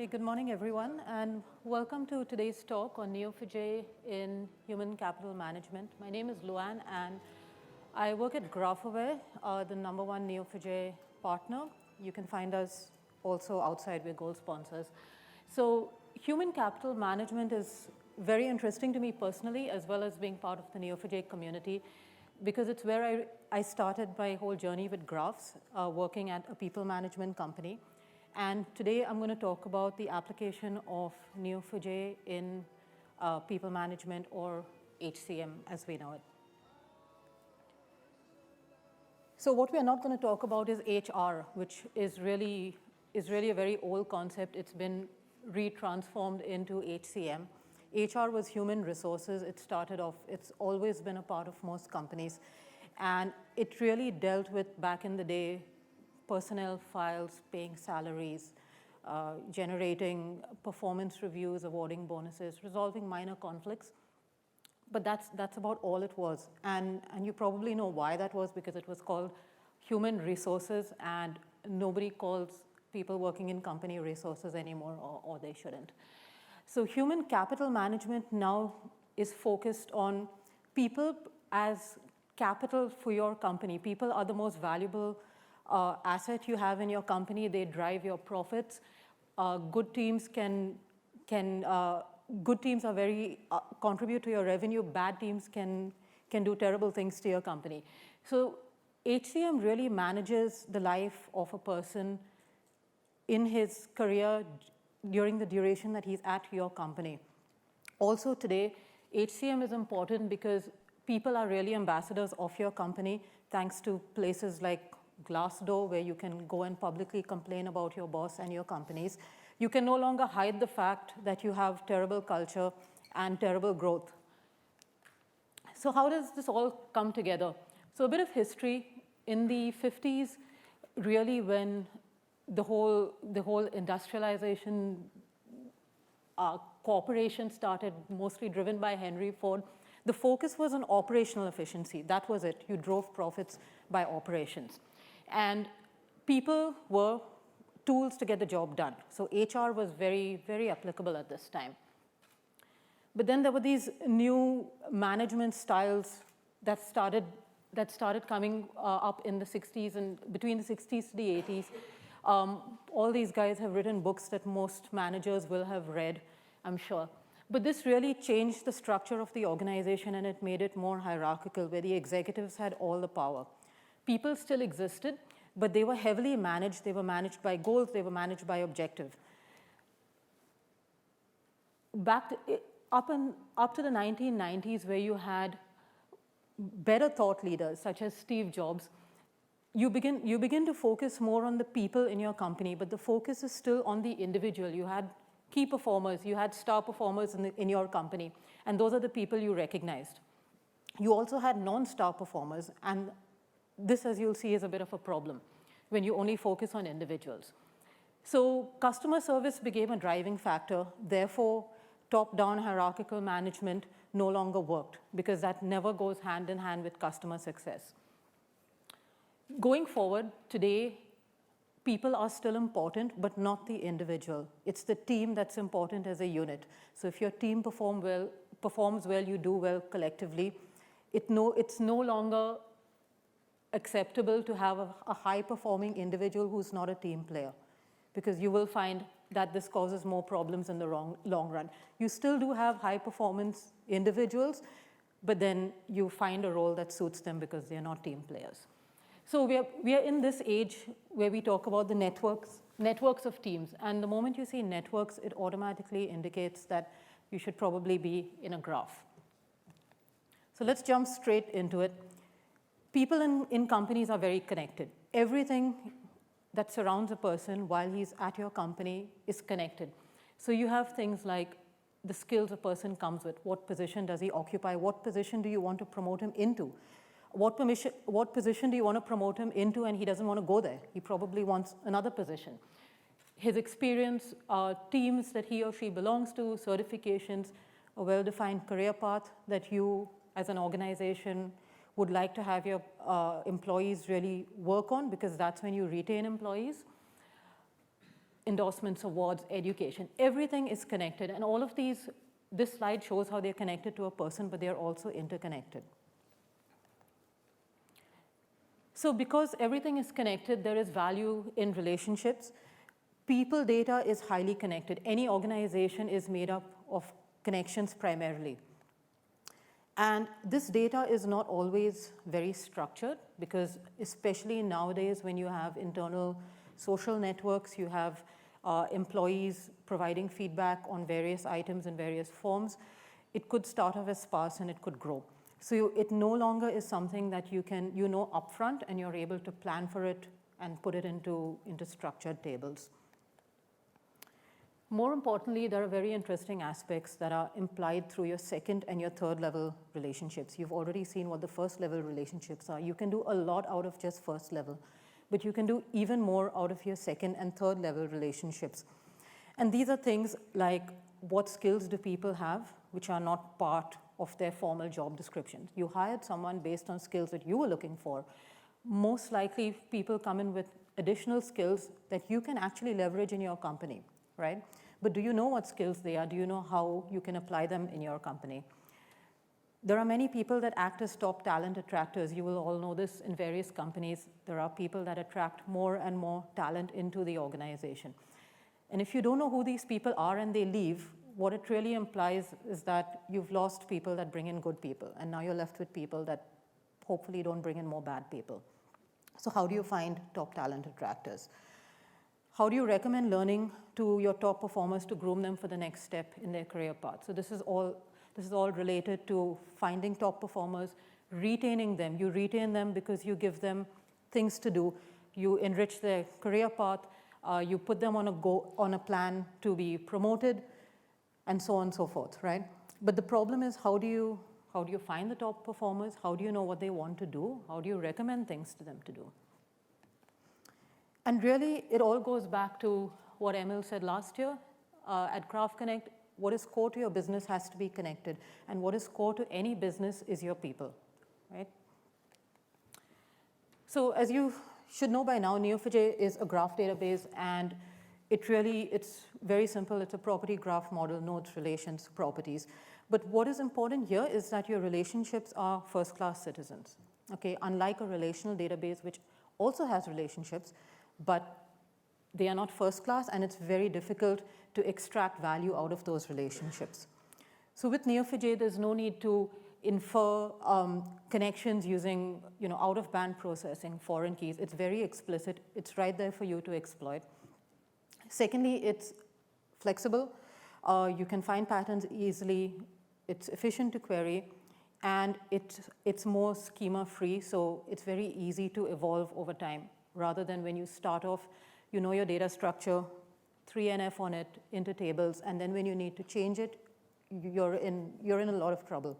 Okay, good morning, everyone, and welcome to today's talk on Neo4j in human capital management. My name is Luanne, and I work at GraphAware, the #1 Neo4j partner. You can find us also outside. We're gold sponsors. So human capital management is very interesting to me personally, as well as being part of the Neo4j community, because it's where I started my whole journey with graphs, working at a people management company. And today I'm going to talk about the application of Neo4j in people management, or HCM as we know it. So what we are not going to talk about is HR, which is really a very old concept. It's been retransformed into HCM. HR was human resources. It started off, it's always been a part of most companies. And it really dealt with, back in the day, personnel files, paying salaries, generating performance reviews, awarding bonuses, resolving minor conflicts. But that's about all it was. And you probably know why that was, because it was called human resources, and nobody calls people working in company resources anymore, or they shouldn't. So human capital management now is focused on people as capital for your company. People are the most valuable asset you have in your company. They drive your profits. Good teams are very contribute to your revenue. Bad teams can do terrible things to your company. So HCM really manages the life of a person in his career during the duration that he's at your company. Also today, HCM is important because people are really ambassadors of your company, thanks to places like Glassdoor, where you can go and publicly complain about your boss and your companies. You can no longer hide the fact that you have terrible culture and terrible growth. So how does this all come together? So a bit of history. In the 50s, really when the whole industrialization corporation started, mostly driven by Henry Ford, the focus was on operational efficiency. That was it. You drove profits by operations. And people were tools to get the job done. So HR was very, very applicable at this time. But then there were these new management styles that started coming up in the 60s, and between the 60s to the 80s. All these guys have written books that most managers will have read, I'm sure. But this really changed the structure of the organization, and it made it more hierarchical, where the executives had all the power. People still existed, but they were heavily managed. They were managed by goals. They were managed by objective. Up to the 1990s, where you had better thought leaders, such as Steve Jobs, you begin to focus more on the people in your company, but the focus is still on the individual. You had key performers. You had star performers in your company, and those are the people you recognized. You also had non-star performers, and this, as you'll see, is a bit of a problem when you only focus on individuals. So customer service became a driving factor. Therefore, top-down hierarchical management no longer worked, because that never goes hand in hand with customer success. Going forward, today, people are still important, but not the individual. It's the team that's important as a unit. So if your team performs well, you do well collectively. It's no longer acceptable to have a high-performing individual who's not a team player, because you will find that this causes more problems in the long run. You still do have high-performance individuals, but then you find a role that suits them because they're not team players. So we are in this age where we talk about the networks of teams. And the moment you see networks, it automatically indicates that you should probably be in a graph. So let's jump straight into it. People in companies are very connected. Everything that surrounds a person while he's at your company is connected. So you have things like the skills a person comes with. What position does he occupy? What position do you want to promote him into? What position do you want to promote him into, and he doesn't want to go there? He probably wants another position. His experience, teams that he or she belongs to, certifications, a well-defined career path that you, as an organization, would like to have your employees really work on, because that's when you retain employees. endorsements, awards, education. Everything is connected, and all of these, this slide shows how they're connected to a person, but they're also interconnected. So because everything is connected, there is value in relationships. People data is highly connected. Any organization is made up of connections primarily. And this data is not always very structured, because especially nowadays when you have internal social networks, you have employees providing feedback on various items in various forms, it could start off as sparse and it could grow. So it no longer is something that you know upfront, and you're able to plan for it and put it into structured tables. More importantly, there are very interesting aspects that are implied through your second and your third level relationships. You've already seen what the first level relationships are. You can do a lot out of just first level, but you can do even more out of your second and third level relationships. And these are things like, what skills do people have which are not part of their formal job description? You hired someone based on skills that you were looking for. Most likely people come in with additional skills that you can actually leverage in your company, right? But do you know what skills they are? Do you know how you can apply them in your company? There are many people that act as top talent attractors. You will all know this in various companies. There are people that attract more and more talent into the organization. And if you don't know who these people are and they leave, what it really implies is that you've lost people that bring in good people, and now you're left with people that hopefully don't bring in more bad people. So how do you find top talent attractors? How do you recommend learning to your top performers to groom them for the next step in their career path? So this is all related to finding top performers, retaining them. You retain them because you give them things to do. You enrich their career path. You put them on a plan to be promoted, and so on and so forth, right? But the problem is, how do you find the top performers? How do you know what they want to do? How do you recommend things to them to do? And really, it all goes back to what Emil said last year at Graph Connect. What is core to your business has to be connected, and what is core to any business is your people, right? So as you should know by now, Neo4j is a graph database, and it's very simple. It's a property graph model, nodes, relations, properties. But what is important here is that your relationships are first-class citizens, okay? Unlike a relational database, which also has relationships, but they are not first class, and it's very difficult to extract value out of those relationships. So with Neo4j, there's no need to infer connections using out-of-band processing, foreign keys. It's very explicit. It's right there for you to exploit. Secondly, it's flexible. You can find patterns easily. It's efficient to query, and it's more schema-free, so it's very easy to evolve over time, rather than when you start off, you know your data structure, 3NF on it into tables, and then when you need to change it, you're in a lot of trouble.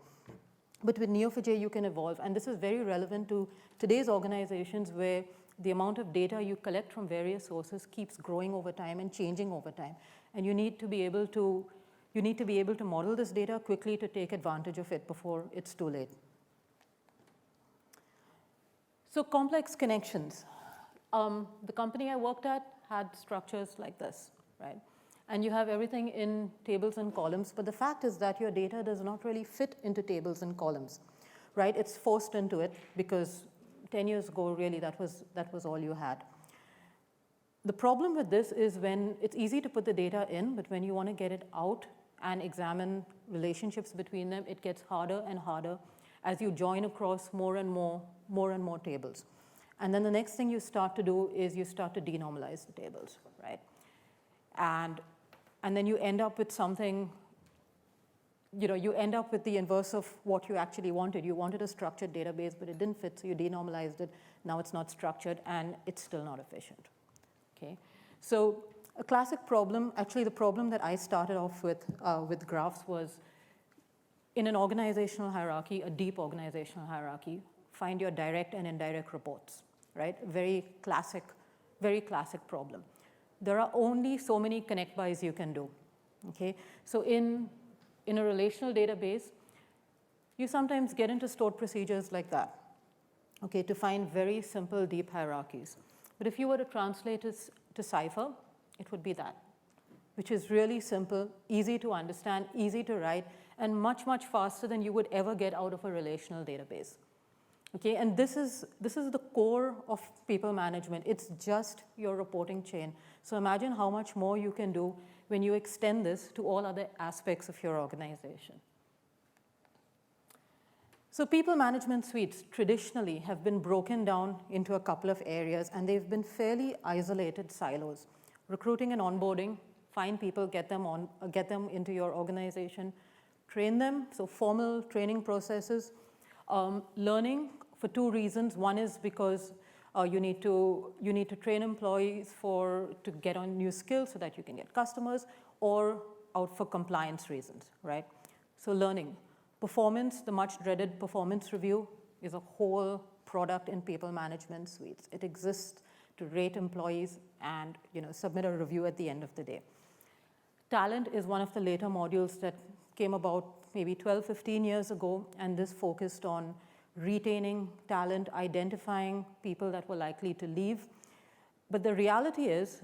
But with Neo4j, you can evolve, and this is very relevant to today's organizations, where the amount of data you collect from various sources keeps growing over time and changing over time, and you need to be able to model this data quickly to take advantage of it before it's too late. So complex connections. The company I worked at had structures like this, right? And you have everything in tables and columns, but the fact is that your data does not really fit into tables and columns, right? It's forced into it because 10 years ago, really, that was all you had. The problem with this is when it's easy to put the data in, but when you want to get it out and examine relationships between them, it gets harder and harder as you join across more and more tables. And then the next thing you start to do is you start to denormalize the tables, right? And then you end up with something, you end up with the inverse of what you actually wanted. You wanted a structured database, but it didn't fit, so you denormalized it. Now it's not structured, and it's still not efficient, okay? So a classic problem, actually the problem that I started off with graphs was, in an organizational hierarchy, a deep organizational hierarchy, find your direct and indirect reports, right? Very classic problem. There are only so many connect bys you can do, okay? So in a relational database, you sometimes get into stored procedures like that, okay, to find very simple, deep hierarchies. But if you were to translate this to Cypher, it would be that, which is really simple, easy to understand, easy to write, and much, much faster than you would ever get out of a relational database. Okay, and this is the core of people management. It's just your reporting chain. So imagine how much more you can do when you extend this to all other aspects of your organization. So people management suites traditionally have been broken down into a couple of areas, and they've been fairly isolated silos. Recruiting and onboarding, find people, get them into your organization, train them, so formal training processes. Learning for two reasons. One is because you need to train employees to get on new skills so that you can get customers, or out for compliance reasons, right? So learning. Performance, the much dreaded performance review, is a whole product in people management suites. It exists to rate employees and submit a review at the end of the day. Talent is one of the later modules that came about maybe 12, 15 years ago, and this focused on retaining talent, identifying people that were likely to leave. But the reality is,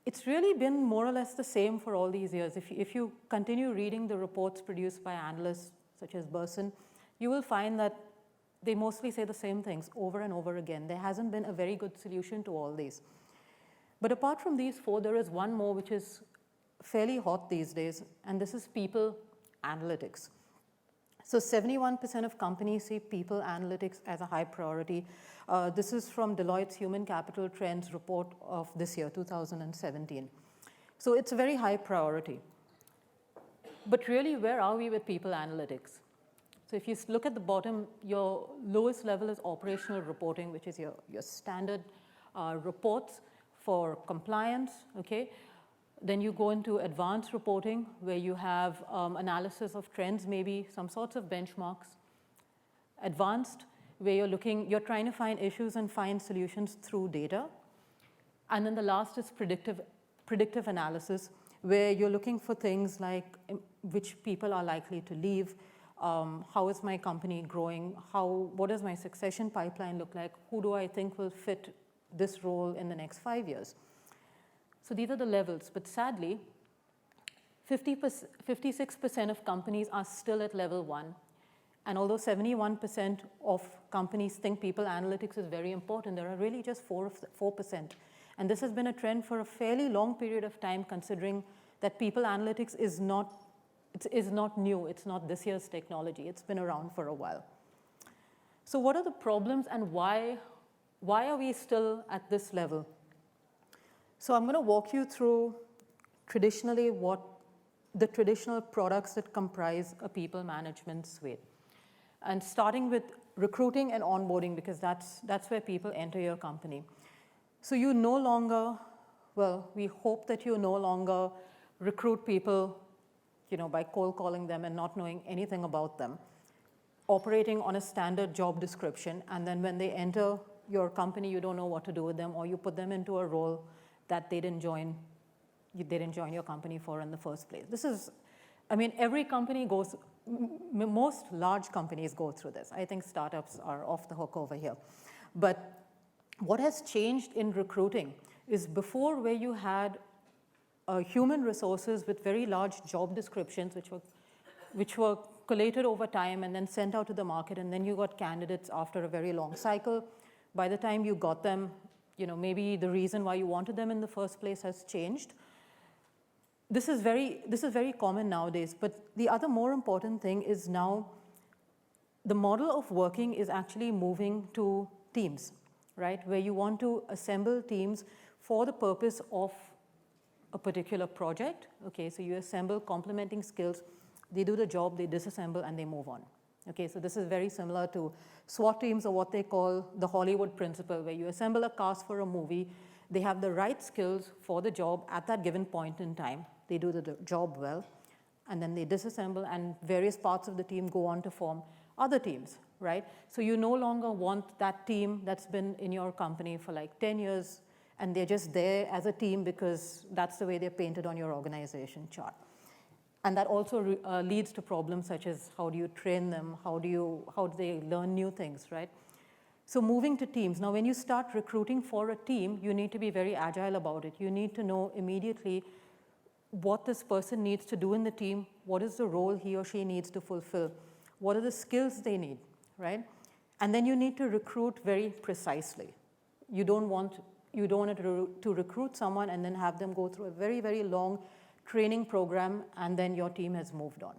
it's really been more or less the same for all these years. If you continue reading the reports produced by analysts such as Burson, you will find that they mostly say the same things over and over again. There hasn't been a very good solution to all these. But apart from these four, there is one more which is fairly hot these days, and this is people analytics. So 71% of companies see people analytics as a high priority. This is from Deloitte's Human Capital Trends report of this year, 2017. So it's a very high priority. But really, where are we with people analytics? So if you look at the bottom, your lowest level is operational reporting, which is your standard reports for compliance, okay? Then you go into advanced reporting, where you have analysis of trends, maybe some sorts of benchmarks. Advanced, where you're trying to find issues and find solutions through data. And then the last is predictive analysis, where you're looking for things like which people are likely to leave, how is my company growing, what does my succession pipeline look like, who do I think will fit this role in the next 5 years. So these are the levels, but sadly, 56% of companies are still at level 1. And although 71% of companies think people analytics is very important, there are really just 4%. And this has been a trend for a fairly long period of time, considering that people analytics is not new. It's not this year's technology. It's been around for a while. So what are the problems, and why are we still at this level? So I'm going to walk you through traditionally what the traditional products that comprise a people management suite. And starting with recruiting and onboarding, because that's where people enter your company. So you no longer, we hope that you no longer recruit people, by cold calling them and not knowing anything about them, operating on a standard job description, and then when they enter your company, you don't know what to do with them, or you put them into a role that they didn't join your company for in the first place. This is, every company most large companies go through this. I think startups are off the hook over here. But what has changed in recruiting is before, where you had human resources with very large job descriptions, which were collated over time and then sent out to the market, and then you got candidates after a very long cycle. By the time you got them, maybe the reason why you wanted them in the first place has changed. This is very common nowadays, but the other more important thing is now the model of working is actually moving to teams, right? Where you want to assemble teams for the purpose of a particular project. Okay, so you assemble complementing skills, they do the job, they disassemble, and they move on. Okay, so this is very similar to SWAT teams, or what they call the Hollywood principle, where you assemble a cast for a movie, they have the right skills for the job at that given point in time, they do the job well, and then they disassemble, and various parts of the team go on to form other teams, right? So you no longer want that team that's been in your company for like 10 years, and they're just there as a team because that's the way they're painted on your organization chart. And that also leads to problems such as how do you train them, how do they learn new things, right? So moving to teams. Now, when you start recruiting for a team, you need to be very agile about it. You need to know immediately what this person needs to do in the team, what is the role he or she needs to fulfill, what are the skills they need, right? And then you need to recruit very precisely. You don't want to recruit someone and then have them go through a very, very long training program and then your team has moved on.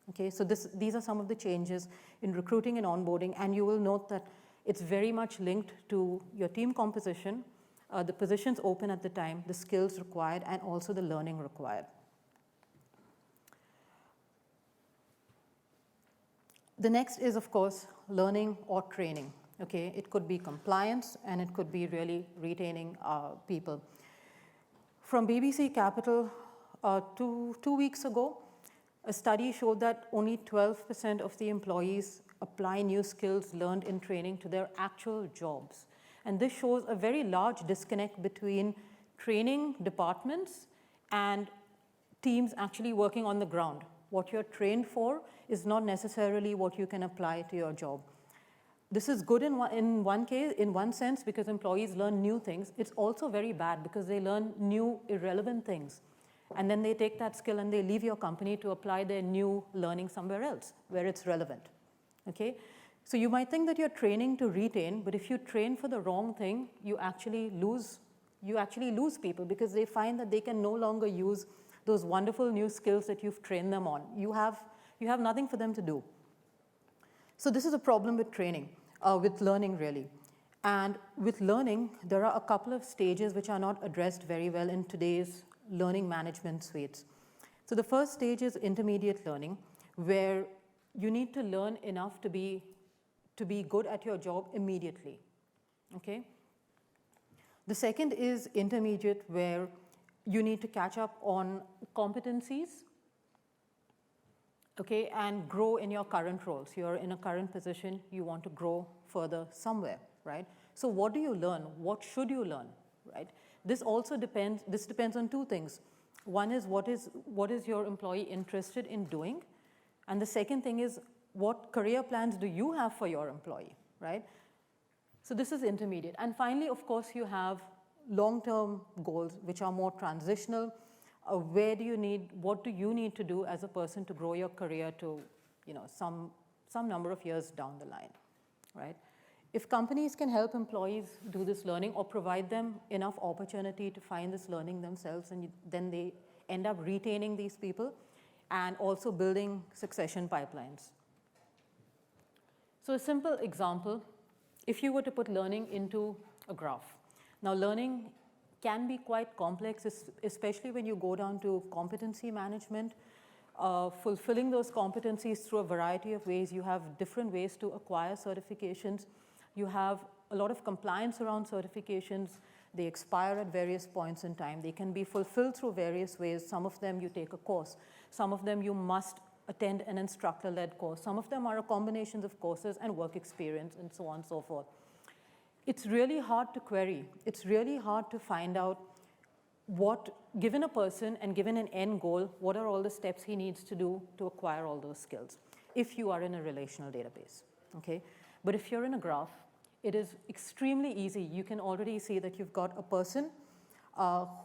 Okay, so these are some of the changes in recruiting and onboarding, and you will note that it's very much linked to your team composition, the positions open at the time, the skills required, and also the learning required. The next is, of course, learning or training. Okay, it could be compliance, and it could be really retaining people. From BBC Capital, 2 weeks ago, a study showed that only 12% of the employees apply new skills learned in training to their actual jobs. And this shows a very large disconnect between training departments and teams actually working on the ground. What you're trained for is not necessarily what you can apply to your job. This is good in one sense, because employees learn new things. It's also very bad because they learn new irrelevant things. And then they take that skill and they leave your company to apply their new learning somewhere else where it's relevant. Okay? So you might think that you're training to retain, but if you train for the wrong thing, you actually lose people, because they find that they can no longer use those wonderful new skills that you've trained them on. You have nothing for them to do. So this is a problem with training, with learning really. And with learning, there are a couple of stages which are not addressed very well in today's learning management suites. So the first stage is intermediate learning, where you need to learn enough to be good at your job immediately. Okay? The second is intermediate, where you need to catch up on competencies, okay, and grow in your current roles. You're in a current position, you want to grow further somewhere, right? So what do you learn? What should you learn, right? This depends on two things. One is what is your employee interested in doing? And the second thing is, what career plans do you have for your employee, right? So this is intermediate. And finally, of course, you have long-term goals, which are more transitional. What do you need to do as a person to grow your career to, some number of years down the line, right? If companies can help employees do this learning or provide them enough opportunity to find this learning themselves, and then they end up retaining these people and also building succession pipelines. So a simple example, if you were to put learning into a graph. Now, learning can be quite complex, especially when you go down to competency management. Fulfilling those competencies through a variety of ways. You have different ways to acquire certifications. You have a lot of compliance around certifications. They expire at various points in time. They can be fulfilled through various ways. Some of them you take a course. Some of them you must attend an instructor-led course. Some of them are a combination of courses and work experience and so on and so forth. It's really hard to query. It's really hard to find out given a person and given an end goal, what are all the steps he needs to do to acquire all those skills, if you are in a relational database, okay? But if you're in a graph, it is extremely easy. You can already see that you've got a person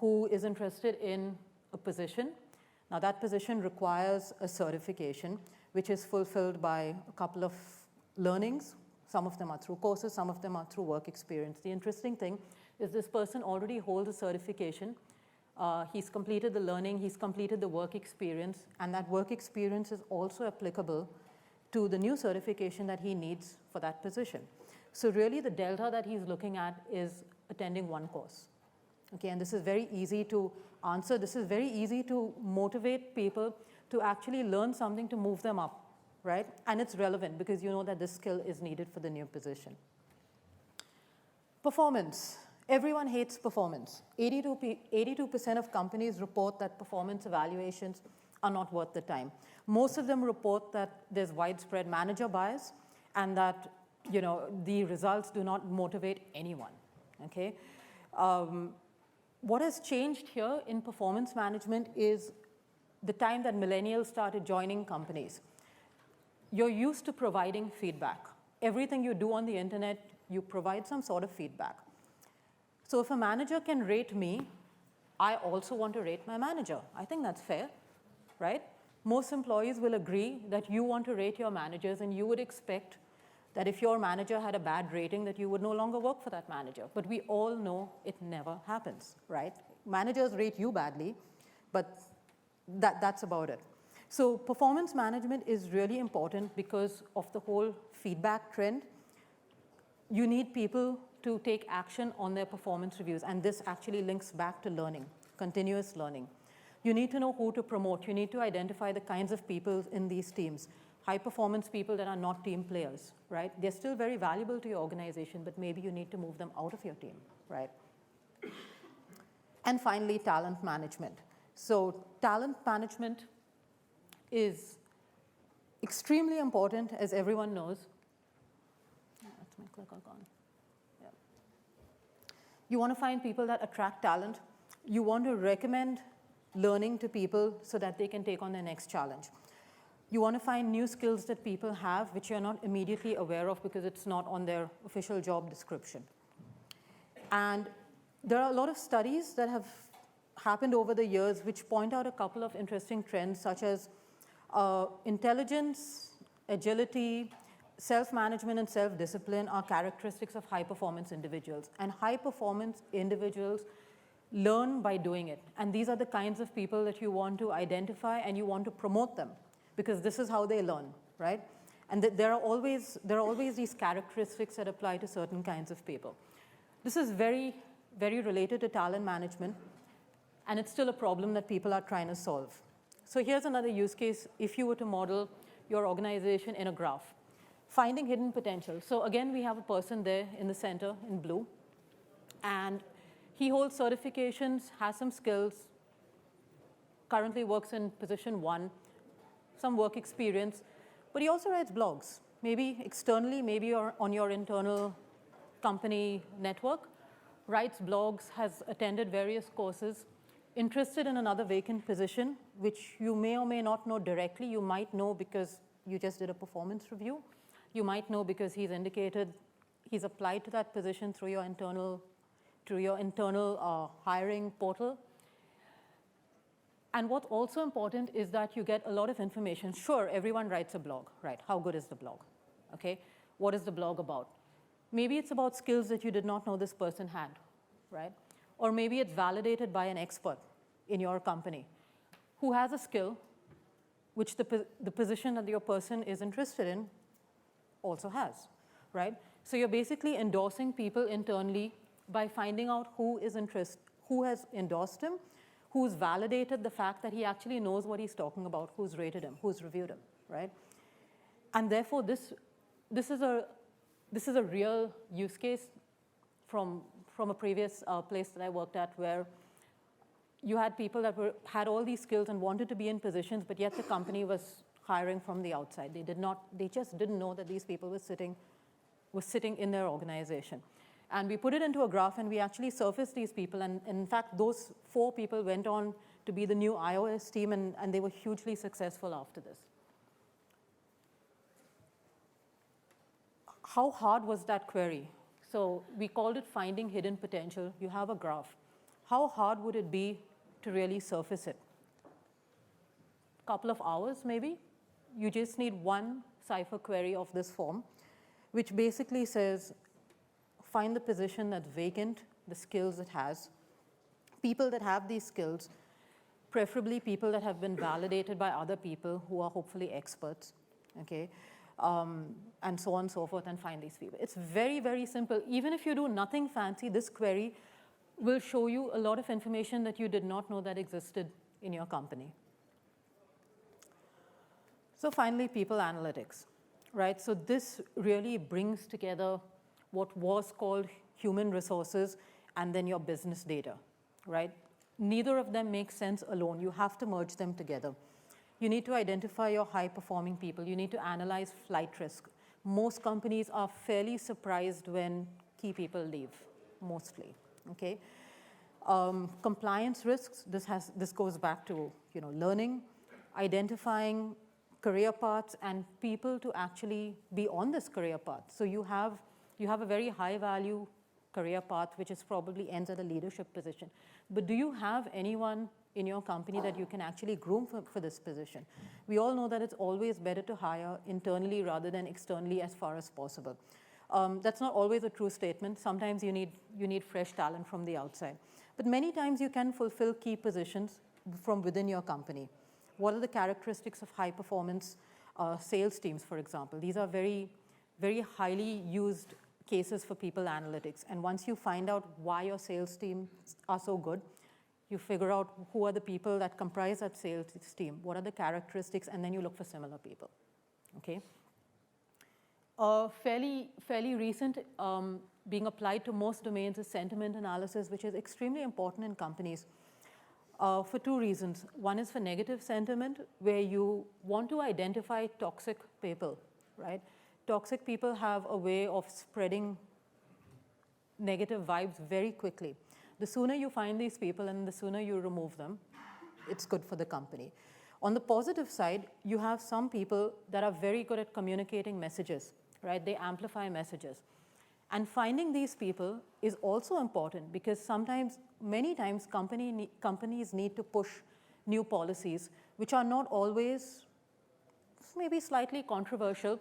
who is interested in a position. Now, that position requires a certification, which is fulfilled by a couple of learnings. Some of them are through courses, some of them are through work experience. The interesting thing is this person already holds a certification. He's completed the learning, he's completed the work experience, and that work experience is also applicable to the new certification that he needs for that position. So really the delta that he's looking at is attending one course. Okay, and this is very easy to answer. This is very easy to motivate people to actually learn something to move them up, right? And it's relevant because you know that this skill is needed for the new position. Performance. Everyone hates performance. 82% of companies report that performance evaluations are not worth the time. Most of them report that there's widespread manager bias and that the results do not motivate anyone, okay? What has changed here in performance management is the time that millennials started joining companies. You're used to providing feedback. Everything you do on the internet, You provide some sort of feedback. So if a manager can rate me, I also want to rate my manager. I think that's fair, right? Most employees will agree that you want to rate your managers, and you would expect that if your manager had a bad rating, that you would no longer work for that manager. But we all know it never happens, right? Managers rate you badly, but that's about it. So performance management is really important because of the whole feedback trend. You need people to take action on their performance reviews, and this actually links back to learning, continuous learning. You need to know who to promote. You need to identify the kinds of people in these teams. High-performance people that are not team players, right? They're still very valuable to your organization, but maybe you need to move them out of your team, right? And finally, talent management. So talent management is extremely important, as everyone knows. That's my clicker gone. Yeah. You want to find people that attract talent. You want to recommend learning to people so that they can take on their next challenge. You want to find new skills that people have which you're not immediately aware of because it's not on their official job description. And there are a lot of studies that have happened over the years which point out a couple of interesting trends, such as intelligence, agility, self-management, and self-discipline are characteristics of high-performance individuals. And high-performance individuals learn by doing it. And these are the kinds of people that you want to identify and you want to promote them, because this is how they learn, right? And there are always these characteristics that apply to certain kinds of people. This is very, very related to talent management, and it's still a problem that people are trying to solve. So here's another use case if you were to model your organization in a graph. Finding hidden potential. So again, we have a person there in the center in blue, and he holds certifications, has some skills, currently works in position 1, some work experience, but he also writes blogs, maybe externally, maybe on your internal company network, writes blogs, has attended various courses, interested in another vacant position, which you may or may not know directly. You might know because you just did a performance review. You might know because he's indicated he's applied to that position through your internal hiring portal. And what's also important is that you get a lot of information. Sure, everyone writes a blog, right? How good is the blog? Okay, what is the blog about? Maybe it's about skills that you did not know this person had, right? Or maybe it's validated by an expert in your company who has a skill which the position that your person is interested in also has, right? So you're basically endorsing people internally by finding out who has endorsed him, who's validated the fact that he actually knows what he's talking about, who's rated him, who's reviewed him, right? And therefore, this is a real use case from a previous place that I worked at, where you had people that had all these skills and wanted to be in positions, but yet the company was hiring from the outside. They just didn't know that these people were sitting in their organization. And we put it into a graph, and we actually surfaced these people. And in fact, those 4 people went on to be the new iOS team, and they were hugely successful after this. How hard was that query? So we called it finding hidden potential. You have a graph. How hard would it be to really surface it? A couple of hours, maybe? You just need one Cypher query of this form, which basically says, find the position that's vacant, the skills it has, people that have these skills, preferably people that have been validated by other people who are hopefully experts, okay? And so on and so forth, and find these people. It's very, very simple. Even if you do nothing fancy, this query will show you a lot of information that you did not know that existed in your company. So finally, people analytics, right? So this really brings together what was called human resources and then your business data, right? Neither of them makes sense alone. You have to merge them together. You need to identify your high-performing people. You need to analyze flight risk. Most companies are fairly surprised when key people leave, mostly, okay? Compliance risks, this goes back to learning, identifying career paths and people to actually be on this career path. So you You have a very high value career path, which is probably ends at a leadership position. But do you have anyone in your company that you can actually groom for this position? We all know that it's always better to hire internally rather than externally as far as possible. That's not always a true statement. Sometimes you need fresh talent from the outside. But many times you can fulfill key positions from within your company. What are the characteristics of high performance sales teams, for example? These are very, very highly used cases for people analytics. And once you find out why your sales teams are so good, you figure out who are the people that comprise that sales team, what are the characteristics, and then you look for similar people, okay? Fairly recent, being applied to most domains is sentiment analysis, which is extremely important in companies for two reasons. One is for negative sentiment, where you want to identify toxic people, right? Toxic people have a way of spreading negative vibes very quickly. The sooner you find these people and the sooner you remove them, it's good for the company. On the positive side, you have some people that are very good at communicating messages, right? They amplify messages. And finding these people is also important because sometimes, many times, companies need to push new policies, which are not always, maybe slightly controversial.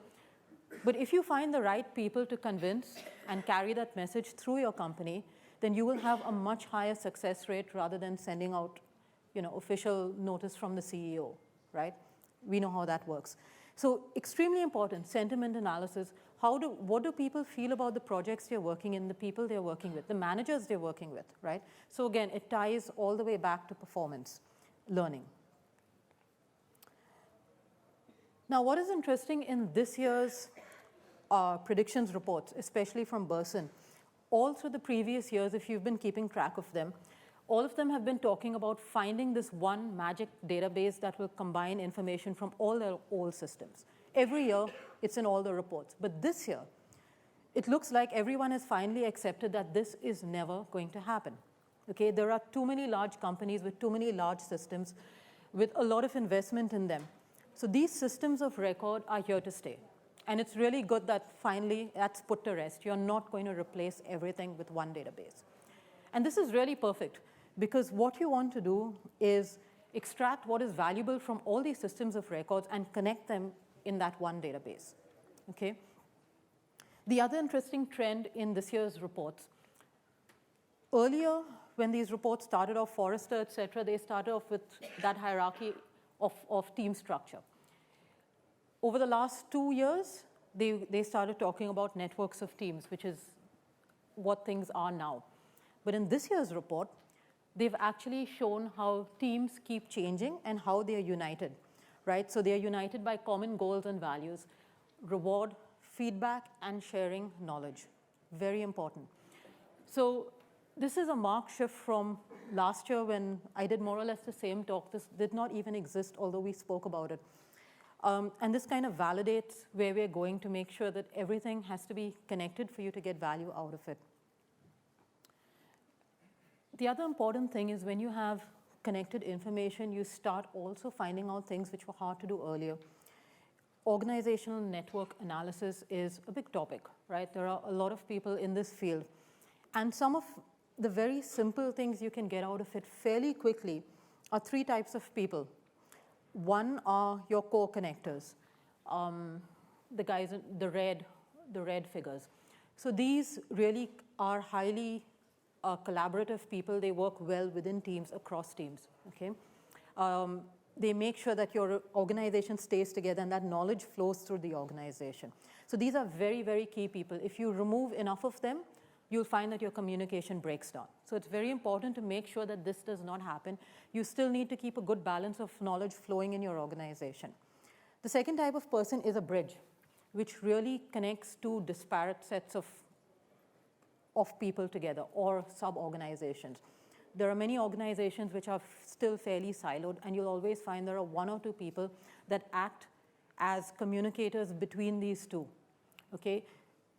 But if you find the right people to convince and carry that message through your company, then you will have a much higher success rate rather than sending out, official notice from the CEO, right? We know how that works. So extremely important, sentiment analysis. What do people feel about the projects they're working in, the people they're working with, the managers they're working with, right? So again, it ties all the way back to performance learning. Now, what is interesting in this year's predictions reports, especially from Burson, all through the previous years, if you've been keeping track of them, all of them have been talking about finding this one magic database that will combine information from all their old systems. Every year, it's in all the reports. But this year, it looks like everyone has finally accepted that this is never going to happen. Okay, there are too many large companies with too many large systems with a lot of investment in them. So these systems of record are here to stay. And it's really good that finally that's put to rest. You're not going to replace everything with one database. And this is really perfect because what you want to do is extract what is valuable from all these systems of records and connect them in that one database, okay? The other interesting trend in this year's reports, earlier when these reports started off, Forrester, et cetera, they started off with that hierarchy of team structure. Over the last 2 years, they started talking about networks of teams, which is what things are now. But in this year's report, they've actually shown how teams keep changing and how they are united, right? So they are united by common goals and values, reward, feedback, and sharing knowledge. Very important. So this is a marked shift from last year when I did more or less the same talk. This did not even exist, although we spoke about it. And this kind of validates where we're going to make sure that everything has to be connected for you to get value out of it. The other important thing is when you have connected information, you start also finding out things which were hard to do earlier. Organizational network analysis is a big topic, right? There are a lot of people in this field. And some of the very simple things you can get out of it fairly quickly are 3 types of people. One are your core connectors, the guys, the red figures. So these really are highly collaborative people. They work well within teams, across teams, okay? They make sure that your organization stays together and that knowledge flows through the organization. So these are very, very key people. If you remove enough of them, you'll find that your communication breaks down. So it's very important to make sure that this does not happen. You still need to keep a good balance of knowledge flowing in your organization. The second type of person is a bridge, which really connects 2 disparate sets of people together or sub-organizations. There are many organizations which are still fairly siloed, and you'll always find there are 1 or 2 people that act as communicators between these 2, okay?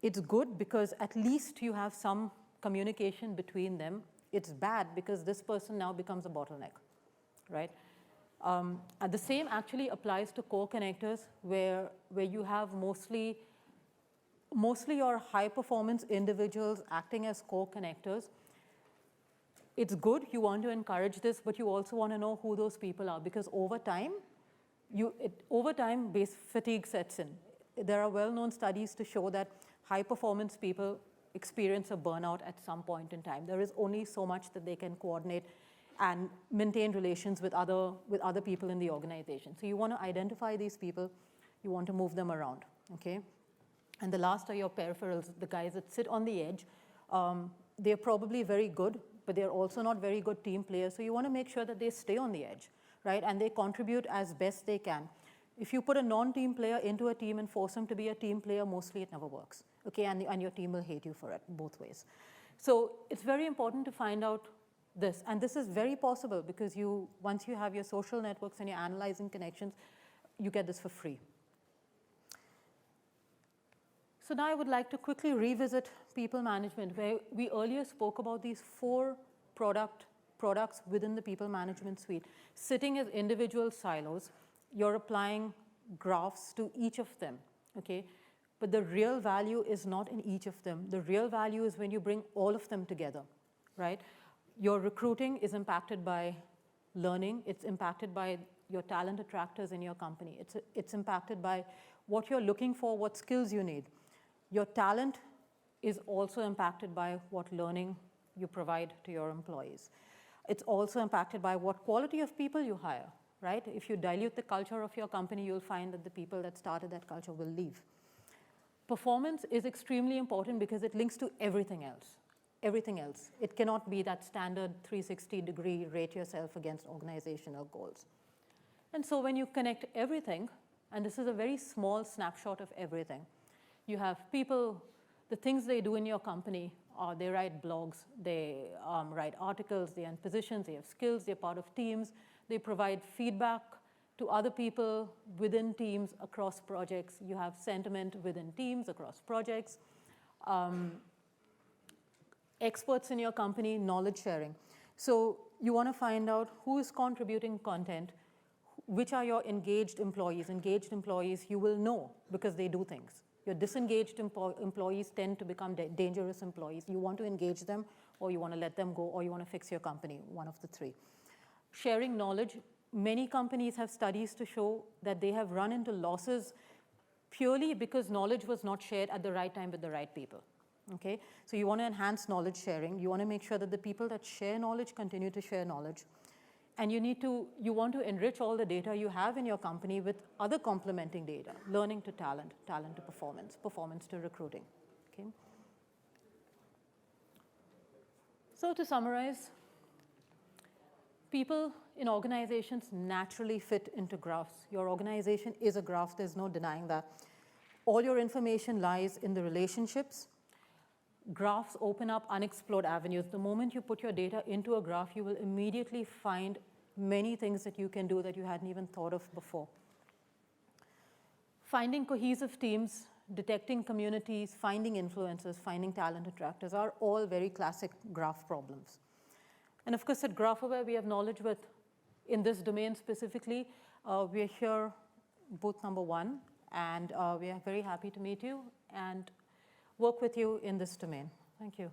It's good because at least you have some communication between them. It's bad because this person now becomes a bottleneck, right? And the same actually applies to core connectors where you have mostly mostly your high-performance individuals acting as core connectors. It's good, you want to encourage this, but you also want to know who those people are, because over time, base fatigue sets in. There are well-known studies to show that high-performance people experience a burnout at some point in time. There is only so much that they can coordinate and maintain relations with other people in the organization. So you want to identify these people, you want to move them around, okay? And the last are your peripherals, the guys that sit on the edge. They're probably very good, but they're also not very good team players, so you want to make sure that they stay on the edge, right? And they contribute as best they can. If you put a non-team player into a team and force them to be a team player, mostly it never works, okay? And your team will hate you for it, both ways. So it's very important to find out this, and this is very possible because once you have your social networks and you're analyzing connections, you get this for free. So now I would like to quickly revisit people management, where we earlier spoke about these 4 products within the people management suite. Sitting as individual silos, you're applying graphs to each of them, okay? But the real value is not in each of them. The real value is when you bring all of them together, right? Your recruiting is impacted by learning. It's impacted by your talent attractors in your company. It's impacted by what you're looking for, what skills you need. Your talent is also impacted by what learning you provide to your employees. It's also impacted by what quality of people you hire, right? If you dilute the culture of your company, you'll find that the people that started that culture will leave. Performance is extremely important because it links to everything else. Everything else. It cannot be that standard 360-degree rate yourself against organizational goals. And so when you connect everything, and this is a very small snapshot of everything, you have people, the things they do in your company are they write blogs, they write articles, they're in positions, they have skills, they're part of teams, they provide feedback to other people within teams across projects. You have sentiment within teams across projects. Experts in your company, knowledge sharing. So you want to find out who is contributing content, which are your engaged employees. Engaged employees you will know because they do things. Your disengaged employees tend to become dangerous employees. You want to engage them, or you want to let them go, or you want to fix your company, one of the 3. Sharing knowledge. Many companies have studies to show that they have run into losses purely because knowledge was not shared at the right time with the right people. Okay? So you want to enhance knowledge sharing. You want to make sure that the people that share knowledge continue to share knowledge. And you want to enrich all the data you have in your company with other complementing data, learning to talent, talent to performance, performance to recruiting. Okay? So to summarize, people in organizations naturally fit into graphs. Your organization is a graph, there's no denying that. All your information lies in the relationships. Graphs open up unexplored avenues. The moment you put your data into a graph, you will immediately find many things that you can do that you hadn't even thought of before. Finding cohesive teams, detecting communities, finding influencers, finding talent attractors are all very classic graph problems. And of course, at GraphAware, we have knowledge in this domain specifically. We are here, booth number 1, and we are very happy to meet you and work with you in this domain. Thank you.